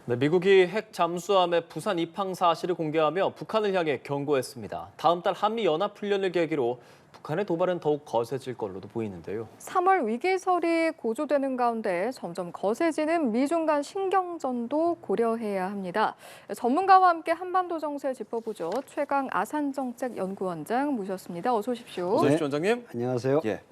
네, 미국이 핵 잠수함의 부산 입항 사실을 공개하며 북한을 향해 경고했습니다. 다음 달 한미연합훈련을 계기로 북한의 도발은 더욱 거세질 걸로도 보이는데요. 3월 위기설이 고조되는 가운데 점점 거세지는 미중 간 신경전도 고려해야 합니다. 전문가와 함께 한반도 정세 짚어보죠. 최강 아산정책연구원장 모셨습니다. 어서 오십시오. 어서 오십시오, 원장님. 안녕하세요. 예,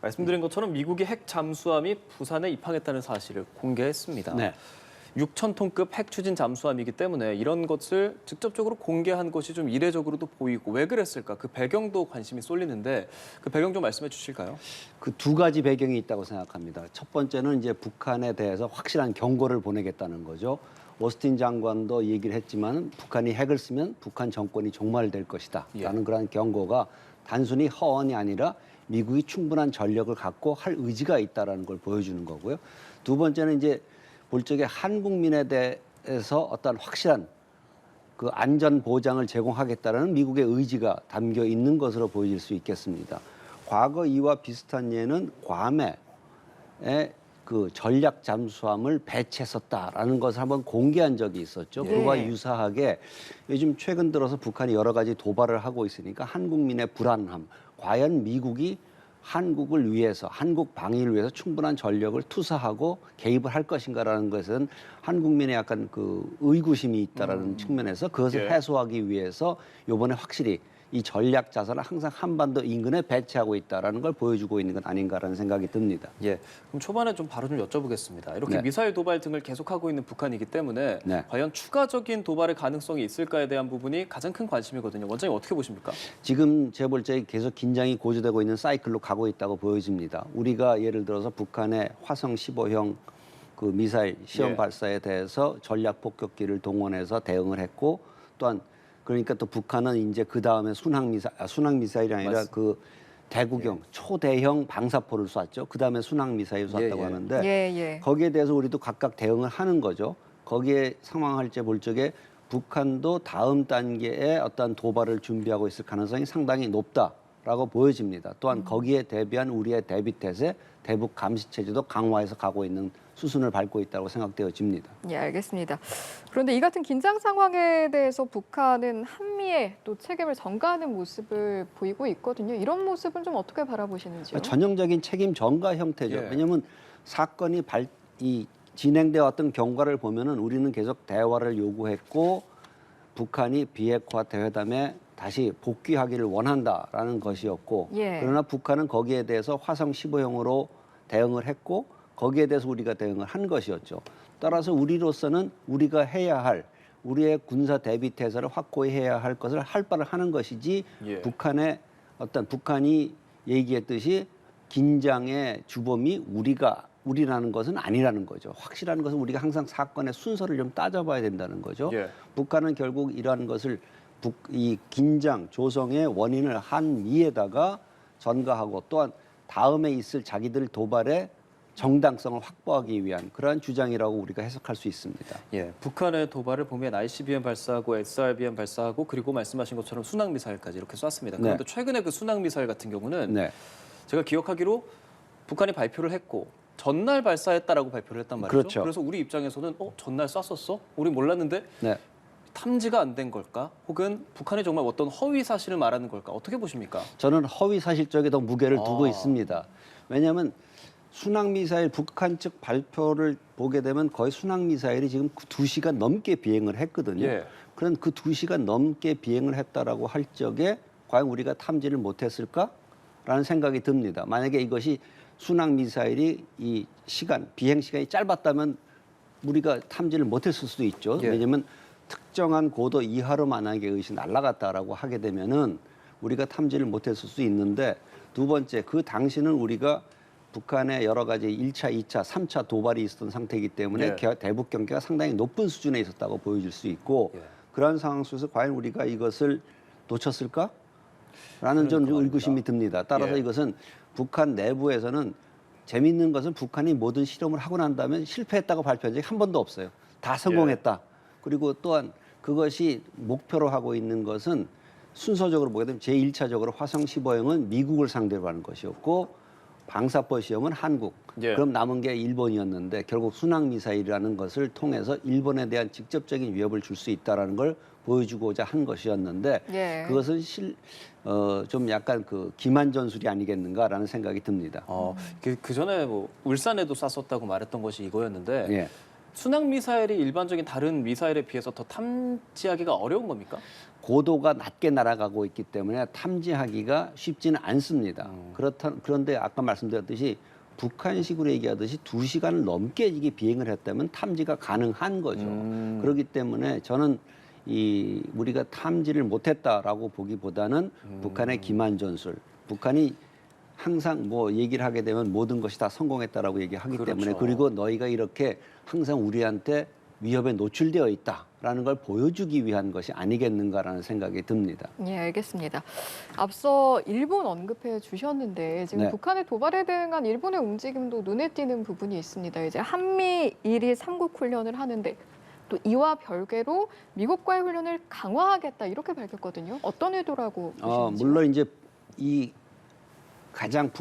말씀드린 것처럼 미국이 핵 잠수함이 부산에 입항했다는 사실을 공개했습니다. 네. 6,000톤급 핵 추진 잠수함이기 때문에 이런 것을 직접적으로 공개한 것이 좀 이례적으로도 보이고 왜 그랬을까? 그 배경도 관심이 쏠리는데 그 배경 좀 말씀해 주실까요? 그 두 가지 배경이 있다고 생각합니다. 첫 번째는 이제 북한에 대해서 확실한 경고를 보내겠다는 거죠. 오스틴 장관도 얘기를 했지만 북한이 핵을 쓰면 북한 정권이 종말될 것이다 라는 그런 경고가 단순히 허언이 아니라 미국이 충분한 전력을 갖고 할 의지가 있다는 걸 보여주는 거고요. 두 번째는 이제 볼 적에 한국민에 대해서 어떤 확실한 그 안전 보장을 제공하겠다는 미국의 의지가 담겨 있는 것으로 보여질 수 있겠습니다. 과거 이와 비슷한 예는 괌에 그 전략 잠수함을 배치했었다라는 것을 한번 공개한 적이 있었죠. 그와 유사하게 요즘 최근 들어서 북한이 여러 가지 도발을 하고 있으니까 한국민의 불안함, 과연 미국이 한국을 위해서, 한국 방위를 위해서 충분한 전력을 투사하고 개입을 할 것인가라는 것은 한국민의 약간 그 의구심이 있다라는 측면에서 그것을 해소하기 위해서 이번에 확실히 이 전략 자산을 항상 한반도 인근에 배치하고 있다라는 걸 보여주고 있는 건 아닌가라는 생각이 듭니다. 예, 그럼 초반에 좀 바로 좀 여쭤보겠습니다. 이렇게 미사일 도발 등을 계속하고 있는 북한이기 때문에 과연 추가적인 도발의 가능성이 있을까에 대한 부분이 가장 큰 관심이거든요. 원장님 어떻게 보십니까? 지금 제 볼 때 계속 긴장이 고조되고 있는 사이클로 가고 있다고 보여집니다. 우리가 예를 들어서 북한의 화성 15형 그 미사일 시험 발사에 대해서 전략 폭격기를 동원해서 대응을 했고 또한 그러니까 또 북한은 이제 그 다음에 순항 미사일이 아니라 맞습니다. 그 대구경 초대형 방사포를 쐈죠. 그 다음에 순항 미사일 쐈다고 하는데 거기에 대해서 우리도 각각 대응을 하는 거죠. 거기에 상황할 때 볼 적에 북한도 다음 단계의 어떤 도발을 준비하고 있을 가능성이 상당히 높다라고 보여집니다. 또한 거기에 대비한 우리의 대비태세, 대북 감시 체제도 강화해서 가고 있는 수순을 밟고 있다고 생각되어집니다. 예, 알겠습니다. 그런데 이 같은 긴장 상황에 대해서 북한은 한미에 또 책임을 전가하는 모습을 보이고 있거든요. 이런 모습은 좀 어떻게 바라보시는지요? 전형적인 책임 전가 형태죠. 왜냐하면 사건이 진행되어 왔던 경과를 보면은 우리는 계속 대화를 요구했고 북한이 비핵화 대회담에 다시 복귀하기를 원한다라는 것이었고 그러나 북한은 거기에 대해서 화성 15형으로 대응을 했고 거기에 대해서 우리가 대응을 한 것이었죠. 따라서 우리로서는 우리가 해야 할 우리의 군사 대비 태세를 확고히 해야 할 것을 할 바를 하는 것이지 북한이 얘기했듯이 긴장의 주범이 우리라는 것은 아니라는 거죠. 확실한 것은 우리가 항상 사건의 순서를 좀 따져봐야 된다는 거죠. 북한은 결국 이러한 것을 이 긴장 조성의 원인을 한미에다가 전가하고 또한 다음에 있을 자기들 도발의 정당성을 확보하기 위한 그러한 주장이라고 우리가 해석할 수 있습니다. 예, 북한의 도발을 보면 ICBM 발사하고 SRBM 발사하고 그리고 말씀하신 것처럼 순항 미사일까지 이렇게 쐈습니다. 그런데 최근에 그 순항 미사일 같은 경우는 제가 기억하기로 북한이 발표를 했고 전날 발사했다라고 발표를 했단 말이죠. 그렇죠. 그래서 우리 입장에서는 전날 쐈었어? 우리 몰랐는데 탐지가 안 된 걸까? 혹은 북한이 정말 어떤 허위 사실을 말하는 걸까? 어떻게 보십니까? 저는 허위 사실 쪽에 더 무게를 두고 있습니다. 왜냐하면 순항미사일 북한 측 발표를 보게 되면 거의 순항미사일이 지금 2시간 넘게 비행을 했거든요. 그런 그 2시간 넘게 비행을 했다라고 할 적에 과연 우리가 탐지를 못했을까라는 생각이 듭니다. 만약에 이것이 순항미사일이 이 비행 시간이 짧았다면 우리가 탐지를 못했을 수도 있죠. 왜냐하면 특정한 고도 이하로 만약에 의시 날아갔다라고 하게 되면은 우리가 탐지를 못했을 수 있는데 두 번째 그 당시는 우리가 북한의 여러 가지 1차, 2차, 3차 도발이 있었던 상태이기 때문에 대북 경계가 상당히 높은 수준에 있었다고 보여질 수 있고 그러한 상황 속에서 과연 우리가 이것을 놓쳤을까? 라는 좀 의구심이 듭니다. 따라서 이것은 북한 내부에서는 재미있는 것은 북한이 모든 실험을 하고 난 다음에 실패했다고 발표한 적이 한 번도 없어요. 다 성공했다. 그리고 또한 그것이 목표로 하고 있는 것은 순서적으로 보게 되면 제1차적으로 화성 15형은 미국을 상대로 하는 것이었고 방사포 시험은 한국, 예. 그럼 남은 게 일본이었는데 결국 순항 미사일이라는 것을 통해서 일본에 대한 직접적인 위협을 줄 수 있다라는 걸 보여주고자 한 것이었는데 예. 그것은 좀 약간 그 기만 전술이 아니겠는가라는 생각이 듭니다. 그 전에 뭐 울산에도 쐈었다고 말했던 것이 이거였는데 예. 순항 미사일이 일반적인 다른 미사일에 비해서 더 탐지하기가 어려운 겁니까? 고도가 낮게 날아가고 있기 때문에 탐지하기가 쉽지는 않습니다. 그런데 아까 말씀드렸듯이 북한식으로 얘기하듯이 2시간을 넘게 이게 비행을 했다면 탐지가 가능한 거죠. 그렇기 때문에 저는 우리가 탐지를 못했다라고 보기보다는 북한의 기만 전술, 북한이 항상 뭐 얘기를 하게 되면 모든 것이 다 성공했다라고 얘기하기 그렇죠. 때문에 그리고 너희가 이렇게 항상 우리한테 위협에 노출되어 있다라는 걸 보여주기 위한 것이 아니겠는가라는 생각이 듭니다. 예, 알겠습니다. 앞서 일본 언급해 주셨는데 지금 네. 북한의 도발에 대응한 일본의 움직임도 눈에 띄는 부분이 있습니다. 이제 한미 1위 3국 훈련을 하는데 또 이와 별개로 미국과의 훈련을 강화하겠다 이렇게 밝혔거든요. 어떤 의도라고 보시는지요? 물론 이제 이 가장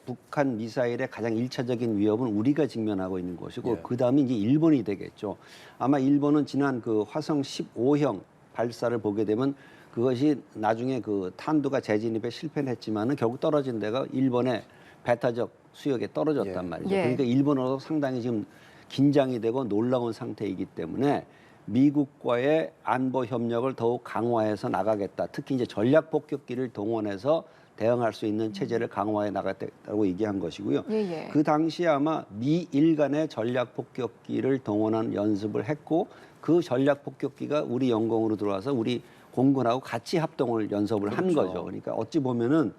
북한 미사일의 가장 1차적인 위협은 우리가 직면하고 있는 것이고 예. 그다음에 이제 일본이 되겠죠. 아마 일본은 지난 그 화성 15형 발사를 보게 되면 그것이 나중에 그 탄두가 재진입에 실패는 했지만은 결국 떨어진 데가 일본의 배타적 수역에 떨어졌단 예. 말이죠. 예. 그러니까 일본으로도 상당히 지금 긴장이 되고 놀라운 상태이기 때문에 미국과의 안보 협력을 더욱 강화해서 나가겠다. 특히 이제 전략 폭격기를 동원해서 대응할 수 있는 체제를 강화해 나가겠다고 얘기한 것이고요. 예. 그 당시에 아마 미일 간의 전략 폭격기를 동원한 연습을 했고 그 전략 폭격기가 우리 영공으로 들어와서 우리 공군하고 같이 합동을 연습을 한 그렇죠. 거죠. 그러니까 어찌 보면은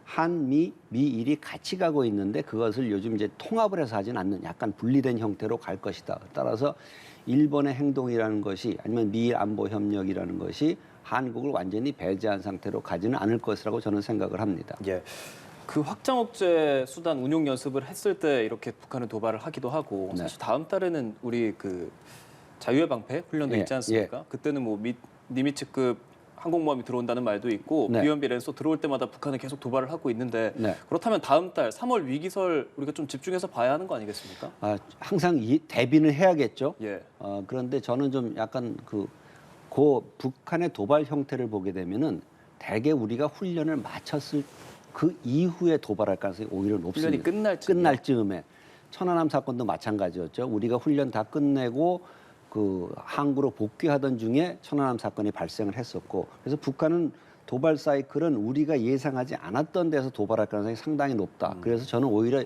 한미, 미일이 같이 가고 있는데 그것을 요즘 이제 통합을 해서 하진 않는 약간 분리된 형태로 갈 것이다. 따라서 일본의 행동이라는 것이 아니면 미일 안보 협력이라는 것이 한국을 완전히 배제한 상태로 가지는 않을 것이라고 저는 생각을 합니다. 예. 그 확장 억제 수단 운용 연습을 했을 때 이렇게 북한은 도발을 하기도 하고 네. 사실 다음 달에는 우리 그 자유의 방패 훈련도 예, 있지 않습니까? 그때는 뭐 니미츠급 항공모함이 들어온다는 말도 있고 네. BMB 랜서 들어올 때마다 북한은 계속 도발을 하고 있는데 네. 그렇다면 다음 달 3월 위기설 우리가 좀 집중해서 봐야 하는 거 아니겠습니까? 항상 대비는 해야겠죠. 예. 그런데 저는 좀 약간 그 북한의 도발 형태를 보게 되면은 대개 우리가 훈련을 마쳤을 그 이후에 도발할 가능성이 오히려 높습니다. 훈련이 끝날 즈음에 천안함 사건도 마찬가지였죠. 우리가 훈련 다 끝내고 그 항구로 복귀하던 중에 천안함 사건이 발생을 했었고 그래서 북한은 도발 사이클은 우리가 예상하지 않았던 데서 도발할 가능성이 상당히 높다. 그래서 저는 오히려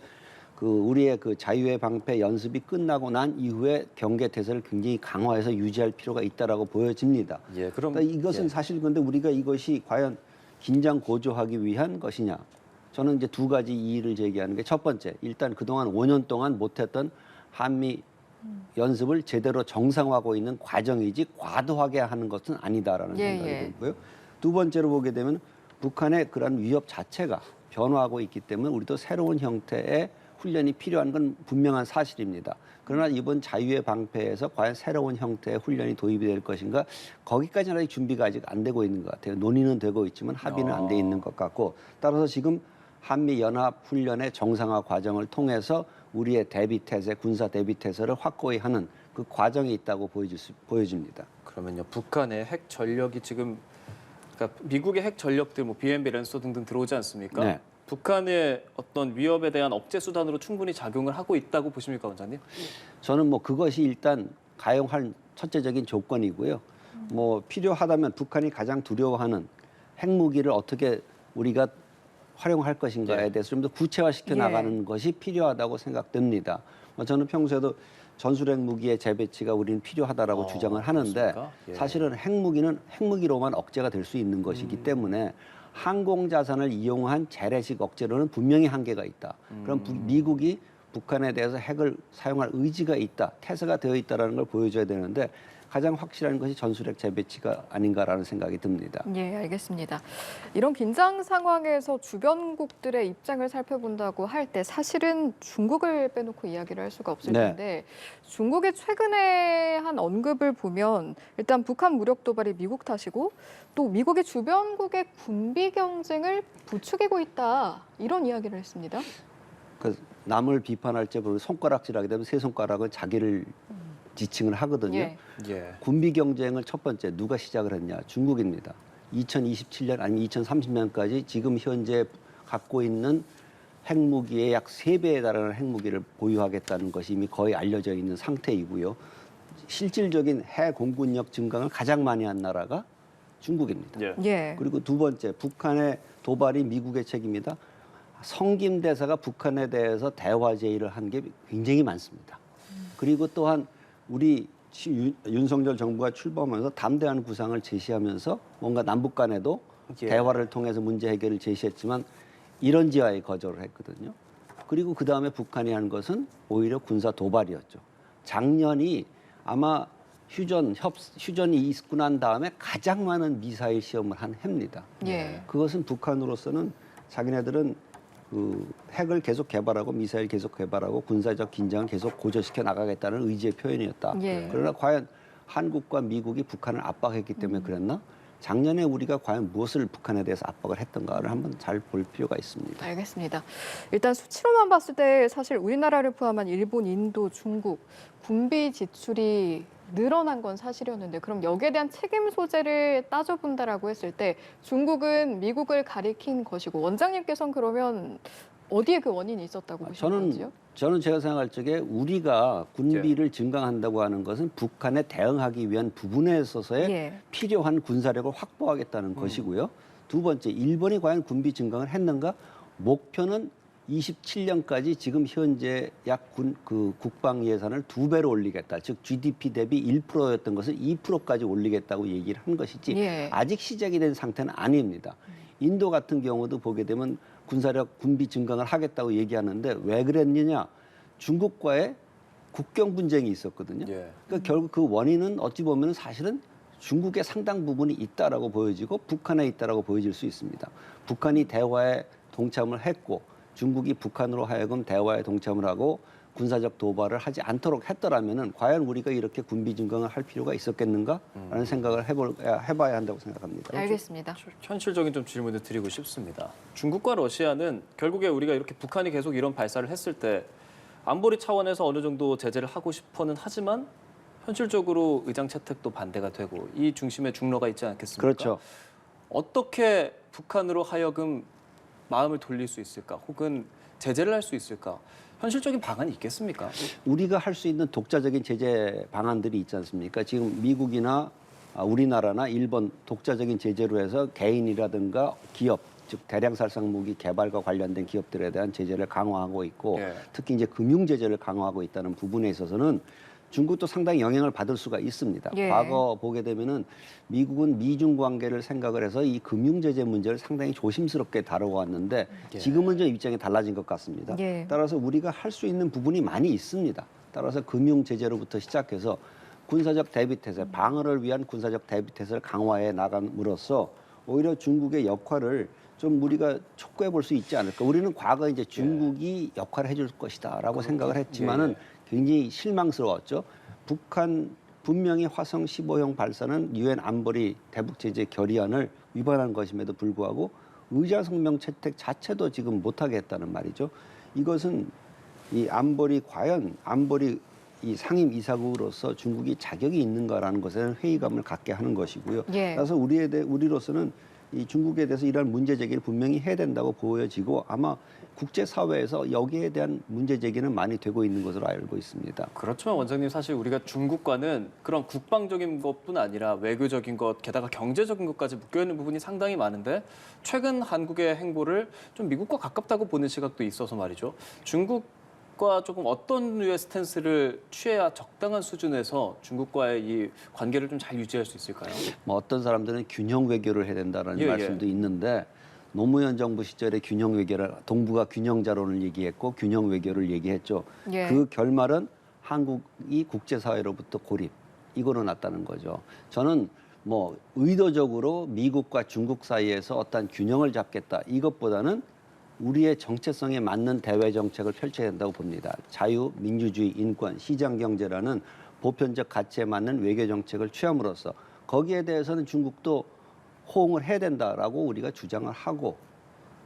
그 우리의 그 자유의 방패 연습이 끝나고 난 이후에 경계 태세를 굉장히 강화해서 유지할 필요가 있다라고 보여집니다. 예, 그럼 그러니까 이것은 사실 근데 우리가 이것이 과연 긴장 고조하기 위한 것이냐? 저는 이제 두 가지 이의를 제기하는 게 첫 번째, 일단 그동안 5년 동안 못했던 한미 연습을 제대로 정상화하고 있는 과정이지 과도하게 하는 것은 아니다라는 생각이 들고요. 두 번째로 보게 되면 북한의 그런 위협 자체가 변화하고 있기 때문에 우리도 새로운 형태의 훈련이 필요한 건 분명한 사실입니다. 그러나 이번 자유의 방패에서 과연 새로운 형태의 훈련이 도입이 될 것인가 거기까지는 아직 준비가 아직 안 되고 있는 것 같아요. 논의는 되고 있지만 합의는 안 돼 있는 것 같고 따라서 지금 한미연합훈련의 정상화 과정을 통해서 우리의 대비태세, 군사 대비태세를 확고히 하는 그 과정이 있다고 보여집니다. 그러면요, 북한의 핵 전력이 지금 그러니까 미국의 핵 전력들, 뭐 BMB 랜서 등등 들어오지 않습니까? 네. 북한의 어떤 위협에 대한 억제 수단으로 충분히 작용을 하고 있다고 보십니까, 원장님? 저는 뭐 그것이 일단 가용할 첫째적인 조건이고요. 뭐 필요하다면 북한이 가장 두려워하는 핵무기를 어떻게 우리가 활용할 것인가에 대해서 좀 더 구체화시켜 나가는 것이 필요하다고 생각됩니다. 저는 평소에도 전술핵 무기의 재배치가 우리는 필요하다라고 주장을 하는데 사실은 핵무기는 핵무기로만 억제가 될 수 있는 것이기 때문에 항공 자산을 이용한 재래식 억제로는 분명히 한계가 있다. 그럼 미국이 북한에 대해서 핵을 사용할 의지가 있다, 태세가 되어 있다는 걸 보여줘야 되는데 가장 확실한 것이 전술핵 재배치가 아닌가라는 생각이 듭니다. 예, 알겠습니다. 이런 긴장 상황에서 주변국들의 입장을 살펴본다고 할 때 사실은 중국을 빼놓고 이야기를 할 수가 없을 텐데 중국의 최근에 한 언급을 보면 일단 북한 무력 도발이 미국 탓이고 또 미국이 주변국의 군비 경쟁을 부추기고 있다 이런 이야기를 했습니다. 그 남을 비판할 때 손가락질하게 되면 세 손가락은 자기를 지칭을 하거든요. 예. 예. 군비 경쟁을 첫 번째 누가 시작을 했냐? 중국입니다. 2027년 아니면 2030년까지 지금 현재 갖고 있는 핵무기의 약 3배에 달하는 핵무기를 보유하겠다는 것이 이미 거의 알려져 있는 상태이고요. 실질적인 해공군력 증강을 가장 많이 한 나라가 중국입니다. 예. 예. 그리고 두 번째, 북한의 도발이 미국의 책임이다. 성김 대사가 북한에 대해서 대화 제의를 한 게 굉장히 많습니다. 그리고 또한 우리 윤석열 정부가 출범하면서 담대한 구상을 제시하면서 뭔가 남북 간에도 예. 대화를 통해서 문제 해결을 제시했지만 이런 지하에 거절을 했거든요. 그리고 그다음에 북한이 한 것은 오히려 군사 도발이었죠. 작년이 아마 휴전이 있고 난 다음에 가장 많은 미사일 시험을 한 해입니다. 예. 그것은 북한으로서는 자기네들은 그 핵을 계속 개발하고 미사일 계속 개발하고 군사적 긴장을 계속 고조시켜 나가겠다는 의지의 표현이었다. 예. 그러나 과연 한국과 미국이 북한을 압박했기 때문에 그랬나? 작년에 우리가 과연 무엇을 북한에 대해서 압박을 했던가를 한번 잘 볼 필요가 있습니다. 알겠습니다. 일단 수치로만 봤을 때 사실 우리나라를 포함한 일본, 인도, 중국 군비 지출이 늘어난 건 사실이었는데 그럼 여기에 대한 책임 소재를 따져본다라고 했을 때 중국은 미국을 가리킨 것이고 원장님께서는 그러면 어디에 그 원인이 있었다고 보시는 건지요? 저는 제가 생각할 적에 우리가 군비를 증강한다고 하는 것은 북한에 대응하기 위한 부분에 있어서의 예. 필요한 군사력을 확보하겠다는 것이고요. 두 번째, 일본이 과연 군비 증강을 했는가? 목표는 27년까지 지금 현재 약 국방 예산을 2배로 올리겠다. 즉 GDP 대비 1%였던 것을 2%까지 올리겠다고 얘기를 한 것이지 예. 아직 시작이 된 상태는 아닙니다. 인도 같은 경우도 보게 되면 군사력 군비 증강을 하겠다고 얘기하는데 왜 그랬느냐? 중국과의 국경 분쟁이 있었거든요. 예. 그러니까 결국 그 원인은 어찌 보면 사실은 중국의 상당 부분이 있다라고 보여지고 북한에 있다라고 보여질 수 있습니다. 북한이 대화에 동참을 했고 중국이 북한으로 하여금 대화에 동참을 하고 군사적 도발을 하지 않도록 했더라면은 과연 우리가 이렇게 군비 증강을 할 필요가 있었겠는가라는 생각을 해봐야 한다고 생각합니다. 알겠습니다. 현실적인 좀 질문을 드리고 싶습니다. 중국과 러시아는 결국에 우리가 이렇게 북한이 계속 이런 발사를 했을 때 안보리 차원에서 어느 정도 제재를 하고 싶어는 하지만 현실적으로 의장 채택도 반대가 되고 이 중심에 중러가 있지 않겠습니까? 그렇죠. 어떻게 북한으로 하여금 마음을 돌릴 수 있을까? 혹은 제재를 할 수 있을까? 현실적인 방안이 있겠습니까? 우리가 할 수 있는 독자적인 제재 방안들이 있지 않습니까? 지금 미국이나 우리나라나 일본 독자적인 제재로 해서 개인이라든가 기업, 즉 대량 살상 무기 개발과 관련된 기업들에 대한 제재를 강화하고 있고 예. 특히 이제 금융 제재를 강화하고 있다는 부분에 있어서는 중국도 상당히 영향을 받을 수가 있습니다. 예. 과거 보게 되면은 미국은 미중 관계를 생각을 해서 이 금융 제재 문제를 상당히 조심스럽게 다뤄왔는데 예. 지금은 좀 입장이 달라진 것 같습니다. 예. 따라서 우리가 할 수 있는 부분이 많이 있습니다. 따라서 금융 제재로부터 시작해서 군사적 대비태세, 방어를 위한 군사적 대비태세를 강화해 나감으로써 오히려 중국의 역할을 좀 우리가 촉구해 볼 수 있지 않을까. 우리는 과거 이제 중국이 역할을 해줄 것이다라고 생각을 했지만은 굉장히 실망스러웠죠. 북한 분명히 화성 15형 발사는 유엔 안보리 대북 제재 결의안을 위반한 것임에도 불구하고 의장 성명 채택 자체도 지금 못하게 했다는 말이죠. 이것은 이 안보리 과연 안보리 이 상임 이사국으로서 중국이 자격이 있는가라는 것에는 회의감을 갖게 하는 것이고요. 예. 그래서 우리로서는 이 중국에 대해서 이러한 문제 제기를 분명히 해야 된다고 보여지고 아마 국제사회에서 여기에 대한 문제 제기는 많이 되고 있는 것으로 알고 있습니다. 그렇지만 원장님 사실 우리가 중국과는 그런 국방적인 것뿐 아니라 외교적인 것, 게다가 경제적인 것까지 묶여있는 부분이 상당히 많은데 최근 한국의 행보를 좀 미국과 가깝다고 보는 시각도 있어서 말이죠. 중국과 조금 어떤 류의 스탠스를 취해야 적당한 수준에서 중국과의 이 관계를 좀 잘 유지할 수 있을까요? 뭐 어떤 사람들은 균형 외교를 해야 된다는 예, 말씀도 있는데 노무현 정부 시절에 균형 외교를 동북아 균형 자론을 얘기했고 균형 외교를 얘기했죠. 예. 그 결말은 한국이 국제사회로부터 고립 이거로 났다는 거죠. 저는 뭐 의도적으로 미국과 중국 사이에서 어떤 균형을 잡겠다 이것보다는 우리의 정체성에 맞는 대외 정책을 펼쳐야 된다고 봅니다. 자유, 민주주의, 인권, 시장 경제라는 보편적 가치에 맞는 외교 정책을 취함으로써 거기에 대해서는 중국도 호응을 해야 된다라고 우리가 주장을 하고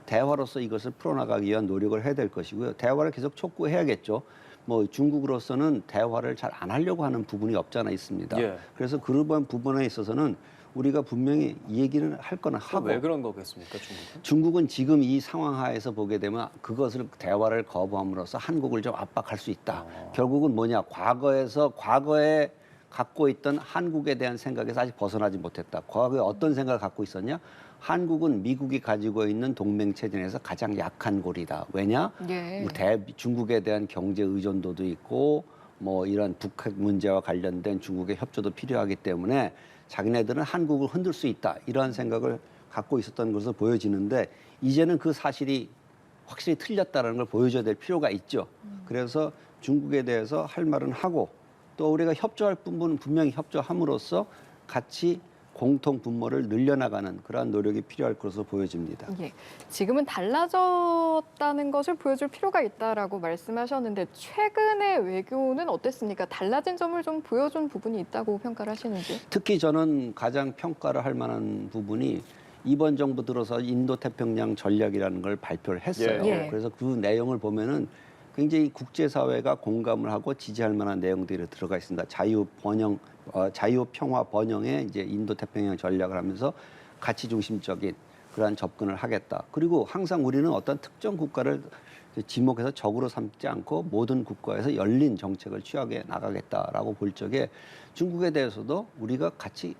대화로서 이것을 풀어나가기 위한 노력을 해야 될 것이고요. 대화를 계속 촉구해야겠죠. 뭐 중국으로서는 대화를 잘 안 하려고 하는 부분이 없잖아 있습니다. 예. 그래서 그런 부분에 있어서는 우리가 분명히 이 얘기는 할 거나 하고. 왜 그런 거겠습니까, 중국은? 중국은 지금 이 상황 하에서 보게 되면 그것을 대화를 거부함으로써 한국을 좀 압박할 수 있다. 결국은 뭐냐? 과거에 갖고 있던 한국에 대한 생각에서 아직 벗어나지 못했다. 과거에 어떤 생각을 갖고 있었냐? 한국은 미국이 가지고 있는 동맹체제 내에서 가장 약한 고리다. 왜냐? 예. 중국에 대한 경제 의존도도 있고 뭐 이런 북핵 문제와 관련된 중국의 협조도 필요하기 때문에 자기네들은 한국을 흔들 수 있다. 이러한 생각을 갖고 있었던 것으로 보여지는데 이제는 그 사실이 확실히 틀렸다는 걸 보여줘야 될 필요가 있죠. 그래서 중국에 대해서 할 말은 하고 또 우리가 협조할 부분은 분명히 협조함으로써 같이 공통 분모를 늘려나가는 그러한 노력이 필요할 것으로 보여집니다. 예, 지금은 달라졌다는 것을 보여줄 필요가 있다라고 말씀하셨는데 최근의 외교는 어땠습니까? 달라진 점을 좀 보여준 부분이 있다고 평가를 하시는지? 특히 저는 가장 평가를 할 만한 부분이 이번 정부 들어서 인도태평양 전략이라는 걸 발표를 했어요. 예. 그래서 그 내용을 보면은 굉장히 국제사회가 공감을 하고 지지할 만한 내용들이 들어가 있습니다. 자유, 평화, 번영의 이제 인도태평양 전략을 하면서 가치 중심적인 그러한 접근을 하겠다. 그리고 항상 우리는 어떤 특정 국가를 지목해서 적으로 삼지 않고 모든 국가에서 열린 정책을 취하게 나가겠다라고 볼 적에 중국에 대해서도 우리가 같이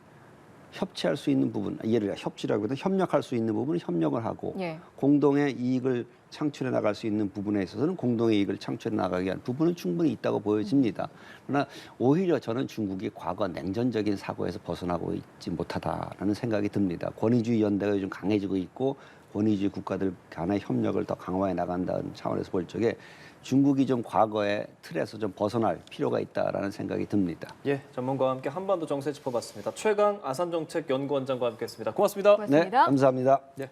협치할 수 있는 부분, 예를 들어 협치라고 해도 협력할 수 있는 부분은 협력을 하고 예. 공동의 이익을 창출해 나갈 수 있는 부분에 있어서는 공동의 이익을 창출해 나가기 위한 부분은 충분히 있다고 보여집니다. 그러나 오히려 저는 중국이 과거 냉전적인 사고에서 벗어나고 있지 못하다라는 생각이 듭니다. 권위주의 연대가 요즘 강해지고 있고 권위주의 국가들 간의 협력을 더 강화해 나간다는 차원에서 볼 적에 중국이 좀 과거의 틀에서 좀 벗어날 필요가 있다라는 생각이 듭니다. 예, 전문가와 함께 한반도 정세 짚어봤습니다. 최강 아산정책연구원장과 함께했습니다. 고맙습니다. 고맙습니다. 네, 감사합니다. 네.